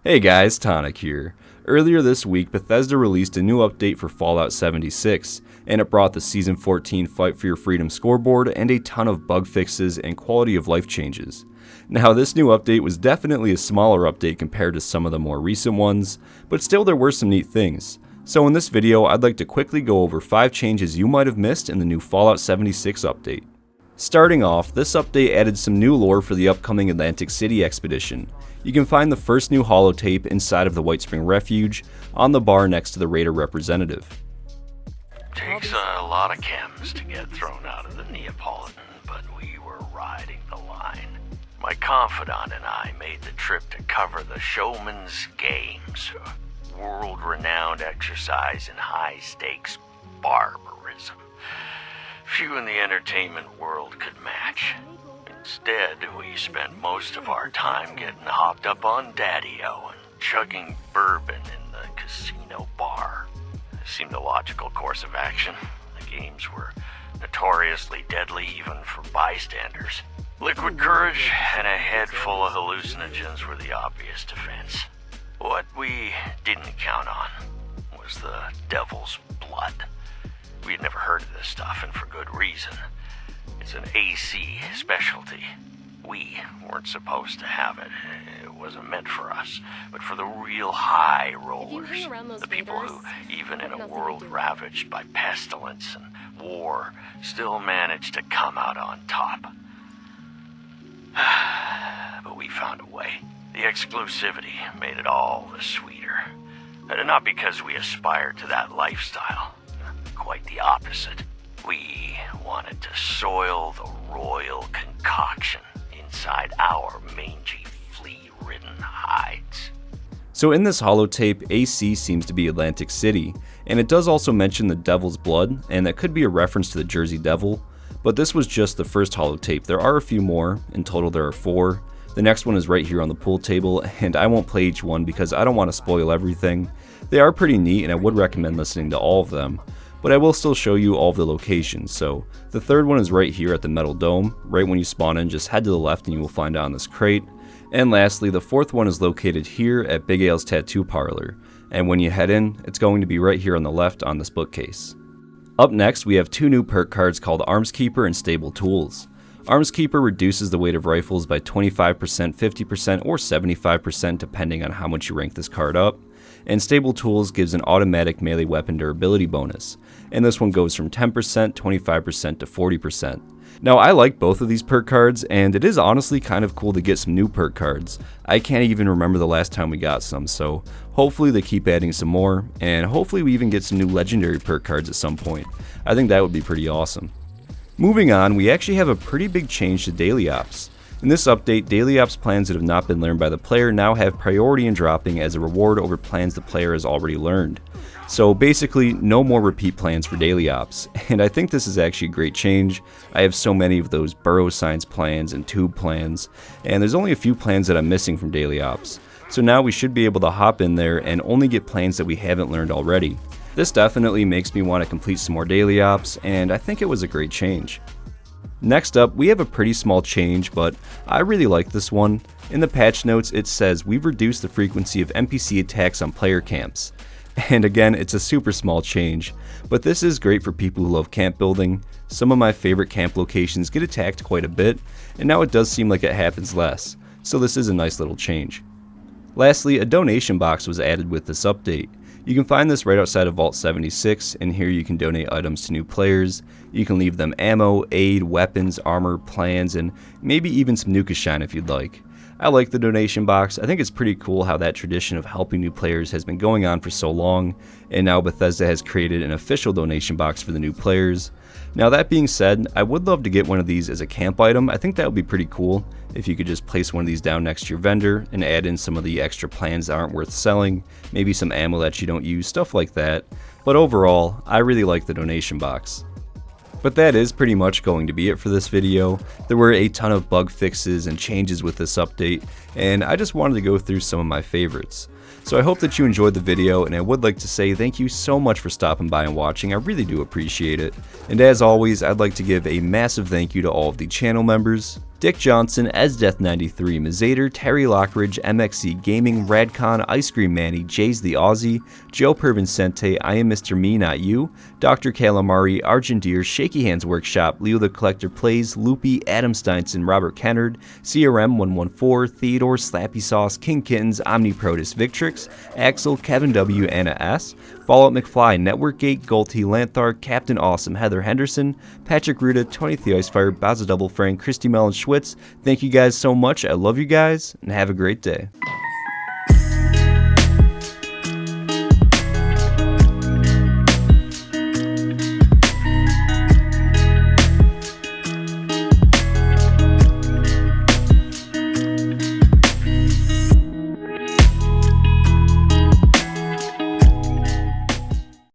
Hey guys, Tonic here. Earlier this week, Bethesda released a new update for Fallout 76, and it brought the Season 14 Fight for Your Freedom scoreboard and a ton of bug fixes and quality of life changes. Now, this new update was definitely a smaller update compared to some of the more recent ones, but still there were some neat things. So in this video, I'd like to quickly go over 5 changes you might have missed in the new Fallout 76 update. Starting off, this update added some new lore for the upcoming Atlantic City expedition. You can find the first new holotape inside of the White Spring Refuge on the bar next to the Raider representative. Takes a lot of chems to get thrown out of the Neapolitan, but we were riding the line. My confidant and I made the trip to cover the Showman's Games, a world-renowned exercise in high-stakes barbarism. Few in the entertainment world could match. Instead, we spent most of our time getting hopped up on Daddy-O and chugging bourbon in the casino bar. It seemed a logical course of action. The games were notoriously deadly even for bystanders. Liquid courage and a head full of hallucinogens were the obvious defense. What we didn't count on was the devil's blood. We had never heard of this stuff, and for good reason. It's an AC specialty. We weren't supposed to have it. It wasn't meant for us, but for the real high rollers, the people who, even in a world ravaged by pestilence and war, still managed to come out on top. But we found a way. The exclusivity made it all the sweeter. Not because we aspired to that lifestyle. Quite the opposite. We wanted to soil the royal concoction inside our mangy, flea-ridden hides. So in this holotape, AC seems to be Atlantic City, and it does also mention the Devil's Blood, and that could be a reference to the Jersey Devil, but this was just the first holotape. There are a few more. In total there are 4. The next one is right here on the pool table, and I won't play each one because I don't want to spoil everything. They are pretty neat, and I would recommend listening to all of them. But I will still show you all of the locations. So the third one is right here at the metal dome. Right when you spawn in, just head to the left and you will find it on this crate. And lastly, the fourth one is located here at Big Ale's Tattoo Parlor. And when you head in, it's going to be right here on the left on this bookcase. Up next, we have 2 new perk cards called Armskeeper and Stable Tools. Armskeeper reduces the weight of rifles by 25%, 50%, or 75% depending on how much you rank this card up. And Stable Tools gives an automatic melee weapon durability bonus, and this one goes from 10%, 25% to 40%. Now I like both of these perk cards, and it is honestly kind of cool to get some new perk cards. I can't even remember the last time we got some, so hopefully they keep adding some more, and hopefully we even get some new legendary perk cards at some point. I think that would be pretty awesome. Moving on, we actually have a pretty big change to daily ops. In this update, daily ops plans that have not been learned by the player now have priority in dropping as a reward over plans the player has already learned. So basically, no more repeat plans for daily ops, and I think this is actually a great change. I have so many of those burrow science plans and tube plans, and there's only a few plans that I'm missing from daily ops. So now we should be able to hop in there and only get plans that we haven't learned already. This definitely makes me want to complete some more daily ops, and I think it was a great change. Next up, we have a pretty small change, but I really like this one. In the patch notes, it says we've reduced the frequency of NPC attacks on player camps. And again, it's a super small change, but this is great for people who love camp building. Some of my favorite camp locations get attacked quite a bit, and now it does seem like it happens less, so this is a nice little change. Lastly, a donation box was added with this update. You can find this right outside of Vault 76, and here you can donate items to new players. You can leave them ammo, aid, weapons, armor, plans, and maybe even some Nuka Shine if you'd like. I like the donation box. I think it's pretty cool how that tradition of helping new players has been going on for so long, and now Bethesda has created an official donation box for the new players. Now that being said, I would love to get one of these as a camp item. I think that would be pretty cool if you could just place one of these down next to your vendor and add in some of the extra plans that aren't worth selling, maybe some ammo that you don't use, stuff like that. But overall, I really like the donation box. But that is pretty much going to be it for this video. There were a ton of bug fixes and changes with this update, and I just wanted to go through some of my favorites. So I hope that you enjoyed the video, and I would like to say thank you so much for stopping by and watching. I really do appreciate it. And as always, I'd like to give a massive thank you to all of the channel members. Dick Johnson, Esdeath93, Mazader, Terry Lockridge, MXC Gaming, Radcon, Ice Cream Manny, Jays the Aussie, Joe Pervincente, I Am Mr. Me Not You, Dr. Calamari, Argent Deer, Shaky Hands Workshop, Leo the Collector Plays, Loopy, Adam Steinson, Robert Kennard, CRM114, Theodore, Slappy Sauce, King Kittens, Omniprotus Victrix, Axel, Kevin W, Anna S, Fallout McFly, Networkgate, Golty, Lanthar, Captain Awesome, Heather Henderson, Patrick Ruda, Tony the Icefire, Baza Double Frank, Christy Mellon Schwitz. Thank you guys so much. I love you guys, and have a great day.